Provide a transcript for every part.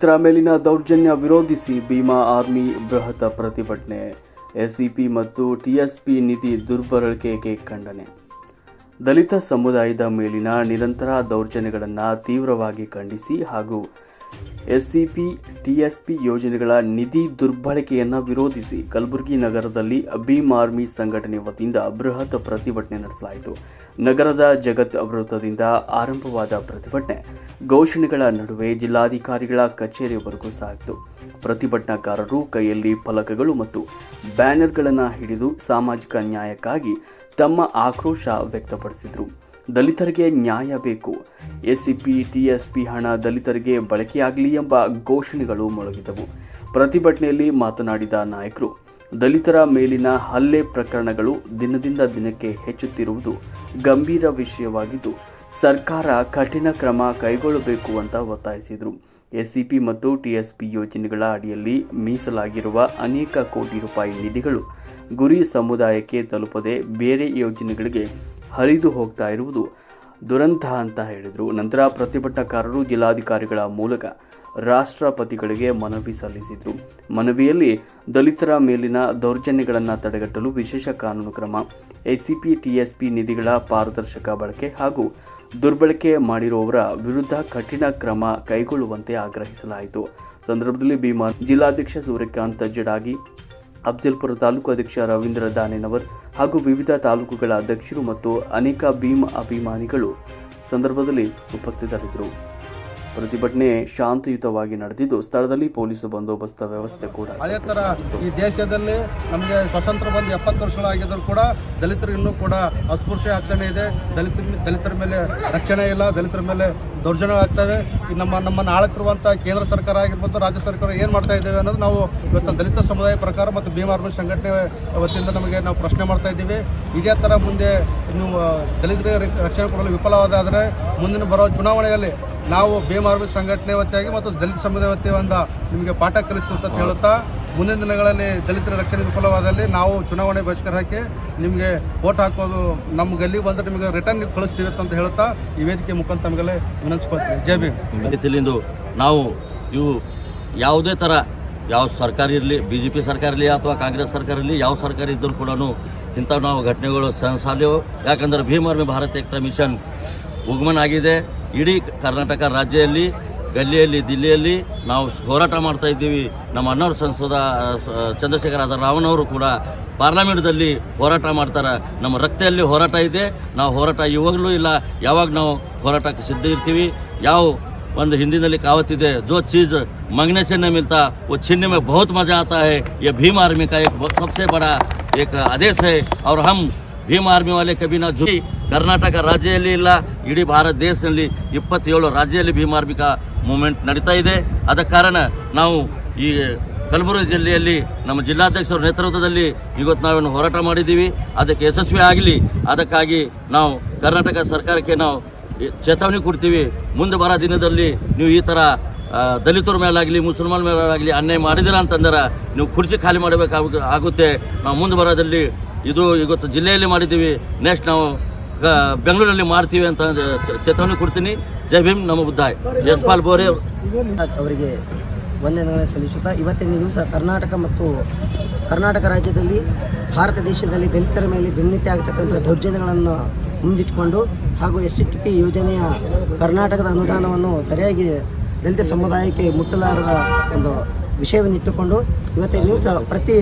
ದಲಿತರ ಮೇಲಿನ ದೌರ್ಜನ್ಯ ವಿರೋಧಿಸಿ ಭೀಮಾ ಆರ್ಮಿ ಬೃಹತ್ ಪ್ರತಿಭಟನೆ. ಎಸ್ಸಿಪಿ ಮತ್ತು ಟಿಎಸ್ಪಿ ನಿಧಿ ದುರ್ಬಳಕೆಗೆ ಖಂಡನೆ. ದಲಿತ ಸಮುದಾಯದ ಮೇಲಿನ ನಿರಂತರ ದೌರ್ಜನ್ಯಗಳನ್ನು ತೀವ್ರವಾಗಿ ಖಂಡಿಸಿ ಹಾಗೂ ಎಸ್ಸಿಪಿ ಟಿಎಸ್ಪಿ ಯೋಜನೆಗಳ ನಿಧಿ ದುರ್ಬಳಕೆಯನ್ನು ವಿರೋಧಿಸಿ ಕಲಬುರಗಿ ನಗರದಲ್ಲಿ ಭೀಮ್ ಆರ್ಮಿ ಸಂಘಟನೆ ವತಿಯಿಂದ ಬೃಹತ್ ಪ್ರತಿಭಟನೆ ನಡೆಸಲಾಯಿತು. ನಗರದ ಜಗತ್ ವೃತ್ತದಿಂದ ಆರಂಭವಾದ ಪ್ರತಿಭಟನೆ ಘೋಷಣೆಗಳ ನಡುವೆ ಜಿಲ್ಲಾಧಿಕಾರಿಗಳ ಕಚೇರಿವರೆಗೂ ಸಾಗಿತು. ಪ್ರತಿಭಟನಾಕಾರರು ಕೈಯಲ್ಲಿ ಫಲಕಗಳು ಮತ್ತು ಬ್ಯಾನರ್ಗಳನ್ನು ಹಿಡಿದು ಸಾಮಾಜಿಕ ನ್ಯಾಯಕ್ಕಾಗಿ ತಮ್ಮ ಆಕ್ರೋಶ ವ್ಯಕ್ತಪಡಿಸಿದರು. ದಲಿತರಿಗೆ ನ್ಯಾಯ ಬೇಕು, ಎಸ್ಸಿಪಿ ಟಿಎಸ್ಪಿ ಹಣ ದಲಿತರಿಗೆ ಬಳಕೆಯಾಗಲಿ ಎಂಬ ಘೋಷಣೆಗಳು ಮೊಳಗಿದವು. ಪ್ರತಿಭಟನೆಯಲ್ಲಿ ಮಾತನಾಡಿದ ನಾಯಕರು, ದಲಿತರ ಮೇಲಿನ ಹಲ್ಲೆ ಪ್ರಕರಣಗಳು ದಿನದಿಂದ ದಿನಕ್ಕೆ ಹೆಚ್ಚುತ್ತಿರುವುದು ಗಂಭೀರ ವಿಷಯವಾಗಿದ್ದು ಸರ್ಕಾರ ಕಠಿಣ ಕ್ರಮ ಕೈಗೊಳ್ಳಬೇಕು ಅಂತ ಒತ್ತಾಯಿಸಿದರು. ಎಸ್ಸಿಪಿ ಮತ್ತು ಟಿಎಸ್ಪಿ ಯೋಜನೆಗಳ ಅಡಿಯಲ್ಲಿ ಮೀಸಲಾಗಿರುವ ಅನೇಕ ಕೋಟಿ ರೂಪಾಯಿ ನಿಧಿಗಳು ಗುರಿ ಸಮುದಾಯಕ್ಕೆ ತಲುಪದೆ ಬೇರೆ ಯೋಜನೆಗಳಿಗೆ ಹರಿದು ಹೋಗ್ತಾ ಇರುವುದು ದುರಂತ ಅಂತ ಹೇಳಿದರು. ನಂತರ ಪ್ರತಿಭಟನಾಕಾರರು ಜಿಲ್ಲಾಧಿಕಾರಿಗಳ ಮೂಲಕ ರಾಷ್ಟ್ರಪತಿಗಳಿಗೆ ಮನವಿ ಸಲ್ಲಿಸಿದರು. ಮನವಿಯಲ್ಲಿ ದಲಿತರ ಮೇಲಿನ ದೌರ್ಜನ್ಯಗಳನ್ನು ತಡೆಗಟ್ಟಲು ವಿಶೇಷ ಕಾನೂನು ಕ್ರಮ, ಎಸ್ಸಿಪಿ ಟಿಎಸ್ಪಿ ನಿಧಿಗಳ ಪಾರದರ್ಶಕ ಬಳಕೆ ಹಾಗೂ ದುರ್ಬಳಕೆ ಮಾಡಿರುವವರ ವಿರುದ್ಧ ಕಠಿಣ ಕ್ರಮ ಕೈಗೊಳ್ಳುವಂತೆ ಆಗ್ರಹಿಸಲಾಯಿತು. ಸಂದರ್ಭದಲ್ಲಿ ಭೀಮಾ ಜಿಲ್ಲಾಧ್ಯಕ್ಷ ಸೂರ್ಯಕಾಂತ್ ಜಡಾಗಿ, ಅಫ್ಜಲ್ಪುರ ತಾಲೂಕು ಅಧ್ಯಕ್ಷ ರವೀಂದ್ರ ದಾನೆನವರ್ ಹಾಗೂ ವಿವಿಧ ತಾಲೂಕುಗಳ ಅಧ್ಯಕ್ಷರು ಮತ್ತು ಅನೇಕ ಭೀಮ್ ಅಭಿಮಾನಿಗಳು ಸಂದರ್ಭದಲ್ಲಿ ಉಪಸ್ಥಿತರಿದ್ದರು. ಪ್ರತಿಭಟನೆ ಶಾಂತಿಯುತವಾಗಿ ನಡೆದಿದ್ದು ಸ್ಥಳದಲ್ಲಿ ಪೊಲೀಸ್ ಬಂದೋಬಸ್ತ್ ವ್ಯವಸ್ಥೆ ಕೂಡ. ಅದೇ ಥರ ಈ ದೇಶದಲ್ಲಿ ನಮಗೆ ಸ್ವಾತಂತ್ರ್ಯ ಬಂದು 70 ವರ್ಷಗಳಾಗಿದ್ದರೂ ಕೂಡ ದಲಿತರು ಇನ್ನೂ ಕೂಡ ಅಸ್ಪೃಶ್ಯ ಆಚರಣೆ ಇದೆ. ದಲಿತರ ಮೇಲೆ ರಕ್ಷಣೆ ಇಲ್ಲ, ದಲಿತರ ಮೇಲೆ ದೌರ್ಜನ್ಯ ಆಗ್ತವೆ. ಈ ನಮ್ಮನ್ನು ಆಳುತ್ತಿರುವಂಥ ಕೇಂದ್ರ ಸರ್ಕಾರ ಆಗಿರ್ಬೋದು, ರಾಜ್ಯ ಸರ್ಕಾರ ಏನು ಮಾಡ್ತಾ ಇದ್ದೇವೆ ಅನ್ನೋದು ನಾವು ಇವತ್ತು ದಲಿತ ಸಮುದಾಯ ಪ್ರಕಾರ ಮತ್ತು ಭೀಮ್ ಆರ್ಮಿ ಸಂಘಟನೆ ವತಿಯಿಂದ ನಾವು ಪ್ರಶ್ನೆ ಮಾಡ್ತಾ ಇದ್ದೀವಿ. ಇದೇ ಥರ ಮುಂದೆ ನೀವು ದಲಿತರಿಗೆ ರಕ್ಷಣೆ ಕೊಡಲು ವಿಫಲವಾದರೆ ಮುಂದಿನ ಬರೋ ಚುನಾವಣೆಯಲ್ಲಿ ನಾವು ಭೀಮ್ ಆರ್ಮಿ ಸಂಘಟನೆ ವತಿಯಾಗಿ ಮತ್ತು ದಲಿತ ಸಮುದಾಯ ವತಿಯಿಂದ ನಿಮಗೆ ಪಾಠ ಕಲಿಸ್ತೀವಿ ಅಂತ ಹೇಳುತ್ತಾ, ಮುಂದಿನ ದಿನಗಳಲ್ಲಿ ದಲಿತರ ರಕ್ಷಣೆ ವಿಫಲವಾದಲ್ಲಿ ನಾವು ಚುನಾವಣೆ ಬಹಿಷ್ಕಾರ ಹಾಕಿ ನಿಮಗೆ ವೋಟ್ ಹಾಕೋದು ನಮ್ಮ ಗಲ್ಲಿಗೆ ಬಂದರೆ ನಿಮಗೆ ರಿಟರ್ನ್ ಕಳಿಸ್ತೀವಿ ಅಂತ ಹೇಳುತ್ತಾ ಈ ವೇದಿಕೆ ಮುಖಾಂತರ ನಮಗೆಲ್ಲ ವಿನಂತಿಸ್ಕೊಳ್ತೀವಿ. ಜೈ ಭೀಮ್. ಸ್ಥಿತಿಲಿಂದು ನಾವು ಇವು ಯಾವುದೇ ಥರ ಯಾವ ಸರ್ಕಾರ ಇರಲಿ, BJP ಸರ್ಕಾರ ಇರಲಿ ಅಥವಾ ಕಾಂಗ್ರೆಸ್ ಸರ್ಕಾರ ಇರಲಿ, ಯಾವ ಸರ್ಕಾರ ಇದ್ದರೂ ಕೂಡ ಇಂಥವು ನಾವು ಘಟನೆಗಳು ಸಹಸಾಲೆವು. ಯಾಕಂದರೆ ಭೀಮ್ ಆರ್ಮಿ ಭಾರತ ಏಕತಾ ಮಿಷನ್ ಉಗಮನ ಆಗಿದೆ. ಇಡೀ ಕರ್ನಾಟಕ ರಾಜ್ಯದಲ್ಲಿ, ಗಲ್ಲಿಯಲ್ಲಿ, ದಿಲ್ಲಿಯಲ್ಲಿ ನಾವು ಹೋರಾಟ ಮಾಡ್ತಾ ಇದ್ದೀವಿ. ನಮ್ಮ ಅಣ್ಣವ್ರ ಸಂಸದ ಚಂದ್ರಶೇಖರ ಆಜಾದ್ ರಾವಣ್ಣವರು ಕೂಡ ಪಾರ್ಲಿಮೆಂಟ್ದಲ್ಲಿ ಹೋರಾಟ ಮಾಡ್ತಾರೆ. ನಮ್ಮ ರಕ್ತದಲ್ಲಿ ಹೋರಾಟ ಇದೆ. ನಾವು ಹೋರಾಟ ಇವಾಗಲೂ ಇಲ್ಲ, ಯಾವಾಗ ನಾವು ಹೋರಾಟಕ್ಕೆ ಸಿದ್ಧ ಇರ್ತೀವಿ. ಯಾವ ಒಂದು ಹಿಂದಿನಲ್ಲಿ ಕಾವತ್ತಿದೆ, जो चीज़ मांगने से नहीं मिलता वो छीनने में बहुत मज़ा आता है. ये भीम आर्मी का एक सबसे बड़ा एक आदेश है और हम ಭೀಮ್ ಆರ್ಮಿ ವಾಲೆ ಕಬಿ ನಾ ಜುಡಿ. ಕರ್ನಾಟಕ ರಾಜ್ಯದಲ್ಲಿ ಇಲ್ಲ, ಇಡೀ ಭಾರತ ದೇಶದಲ್ಲಿ 27 ರಾಜ್ಯದಲ್ಲಿ ಭೀಮ್ ಆರ್ಮಿ ಮೂವ್ಮೆಂಟ್ ನಡೀತಾ ಇದೆ. ಆದ ಕಾರಣ ನಾವು ಈ ಕಲಬುರಗಿ ಜಿಲ್ಲೆಯಲ್ಲಿ ನಮ್ಮ ಜಿಲ್ಲಾಧ್ಯಕ್ಷರ ನೇತೃತ್ವದಲ್ಲಿ ಇವತ್ತು ನಾವೇನು ಹೋರಾಟ ಮಾಡಿದ್ದೀವಿ, ಅದಕ್ಕೆ ಯಶಸ್ವಿ ಆಗಲಿ. ಅದಕ್ಕಾಗಿ ನಾವು ಕರ್ನಾಟಕ ಸರ್ಕಾರಕ್ಕೆ ನಾವು ಚೇತಾವಣೆ ಕೊಡ್ತೀವಿ. ಮುಂದೆ ಬರೋ ದಿನದಲ್ಲಿ ನೀವು ಈ ಥರ ದಲಿತರ ಮೇಲಾಗಲಿ, ಮುಸಲ್ಮಾನ ಮೇಲಾಗಲಿ ಅನ್ಯಾಯ ಮಾಡಿದಿರ ಅಂತಂದ್ರೆ ನೀವು ಕುರ್ಚಿ ಖಾಲಿ ಮಾಡಬೇಕಾಗುತ್ತೆ. ನಾವು ಮುಂದೆ ಬರೋದಲ್ಲಿ ಇದು ಇವತ್ತು ಜಿಲ್ಲೆಯಲ್ಲಿ ಮಾಡಿದ್ದೀವಿ, ನೆಕ್ಸ್ಟ್ ನಾವು ಬೆಂಗಳೂರಲ್ಲಿ ಮಾಡ್ತೀವಿ ಅಂತ ಚೇತಾವಣೆ ಕೊಡ್ತೀನಿ. ಜೈ ಭೀಮ್, ನಮ ಬುದ್ಧಾಯ್. ಯಶ್ಪಾಲ್ ಬೋರೆ ಅವರಿಗೆ ವಂದನೆಗಳನ್ನು ಸಲ್ಲಿಸುತ್ತಾ, ಇವತ್ತಿನ ದಿವಸ ಕರ್ನಾಟಕ ರಾಜ್ಯದಲ್ಲಿ, ಭಾರತ ದೇಶದಲ್ಲಿ ದಲಿತರ ಮೇಲೆ ದಿನನಿತ್ಯ ಆಗತಕ್ಕಂಥ ದೌರ್ಜನ್ಯಗಳನ್ನು ಮುಂದಿಟ್ಟುಕೊಂಡು ಹಾಗೂ STP ಯೋಜನೆಯ ಕರ್ನಾಟಕದ ಅನುದಾನವನ್ನು ಸರಿಯಾಗಿ ದಲಿತ ಸಮುದಾಯಕ್ಕೆ ಮುಟ್ಟಲಾರದ ಒಂದು ವಿಷಯವನ್ನಿಟ್ಟುಕೊಂಡು ಇವತ್ತಿನ ದಿವಸ ಪ್ರತಿ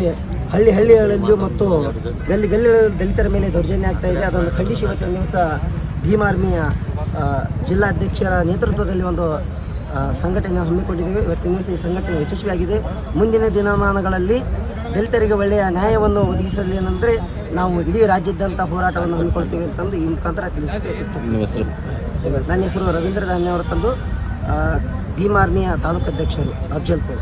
ಹಳ್ಳಿಗಳಲ್ಲಿಯೂ ಮತ್ತು ಗಲ್ಲಿಗಳಲ್ಲಿ ದಲಿತರ ಮೇಲೆ ದೌರ್ಜನ್ಯ ಆಗ್ತಾ ಇದೆ. ಅದನ್ನು ಖಂಡಿಸಿ ಇವತ್ತಿನ ದಿವಸ ಭೀಮ್ ಆರ್ಮಿಯ ಜಿಲ್ಲಾಧ್ಯಕ್ಷರ ನೇತೃತ್ವದಲ್ಲಿ ಒಂದು ಸಂಘಟನೆ ಹಮ್ಮಿಕೊಂಡಿದ್ದೇವೆ. ಇವತ್ತಿನ ದಿವಸ ಈ ಸಂಘಟನೆ ಯಶಸ್ವಿಯಾಗಿದೆ. ಮುಂದಿನ ದಿನಮಾನಗಳಲ್ಲಿ ದಲಿತರಿಗೆ ಒಳ್ಳೆಯ ನ್ಯಾಯವನ್ನು ಒದಗಿಸಲಿ ಏನಂದರೆ ನಾವು ಇಡೀ ರಾಜ್ಯದಂಥ ಹೋರಾಟವನ್ನು ಹಮ್ಮಿಕೊಳ್ತೀವಿ ಅಂತಂದು ಈ ಮುಖಾಂತರ ತಿಳಿಸುತ್ತೇವೆ. ನನ್ನ ಹೆಸರು ರವೀಂದ್ರ ದಾನ್ಯವರ ತಂದು ಭೀಮ್ ಆರ್ಮಿಯ ತಾಲೂಕು ಅಧ್ಯಕ್ಷರು ಅಫ್ಜಲ್ಪುರ.